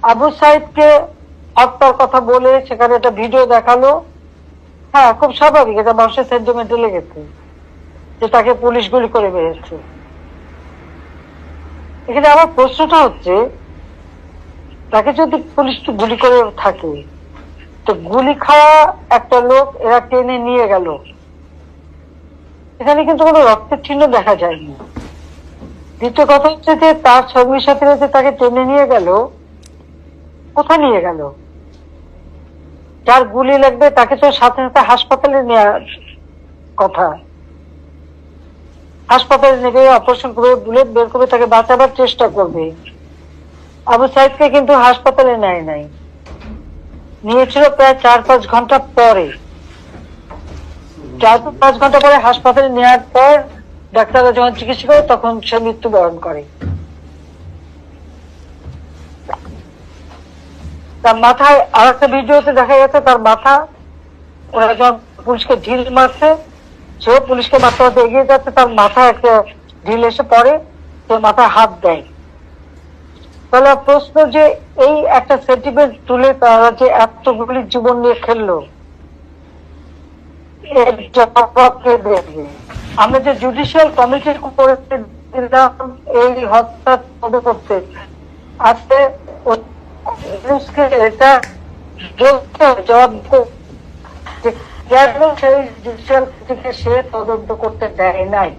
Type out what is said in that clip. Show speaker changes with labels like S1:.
S1: আবু সাইদকে হত্যার কথা বলে সেখানে একটা ভিডিও দেখালো। হ্যাঁ, খুব স্বাভাবিক, এটা মানুষের সেন্টিমেন্টে লেগেছে যে তাকে পুলিশ গুলি করে মেরেছে। এখানে আমার প্রশ্নটা হচ্ছে, তাকে যদি পুলিশ গুলি করে থাকে, তো গুলি খাওয়া একটা লোক এরা টেনে নিয়ে গেল, এখানে কিন্তু কোনো রক্তের চিহ্ন দেখা যায়নি। দ্বিতীয় কথা হচ্ছে যে তার সঙ্গীর সাথে যে তাকে টেনে নিয়ে গেল, কোথায় নিয়ে গেল? যার গুলি লাগবে তাকে তো সাথে সাথে হাসপাতালে নেওয়ার কথা। হাসপাতালে নেবে, অপারেশন করে, বুলেট বের করবে, তাকে বাঁচাবার চেষ্টা করবে। আবু সাইদকে কিন্তু হাসপাতালে নেয় নাই, নিয়েছিল প্রায় 4-5 ঘন্টা পরে। 4-5 ঘন্টা পরে হাসপাতালে নেওয়ার পর ডাক্তাররা যখন চিকিৎসা করে তখন সে মৃত্যুবরণ করে। তার মাথায় আর একটা ভিডিওতে দেখা গেছে তার মাথা, ওরা যখন পুলিশকে ঢিল মারছে, সেও পুলিশকে মারতে মারতে এগিয়ে যাচ্ছে, তার মাথায় একটা ঢিল এসে পড়ে, সে মাথায় হাত দেয়। তাহলে প্রশ্ন যে এই একটা সেন্টিমেন্ট তুলে তারা যে এতগুলি জীবন নিয়ে খেললো, এর জবাব কে দেবে? আমরা যে জুডিশিয়াল কমিটি করে দিলাম এই হত্যা তদন্ত করতে, আজকে এটা জবাব কেন সেই জুডিশিয়াল থেকে সে তদন্ত করতে দেয় নাই?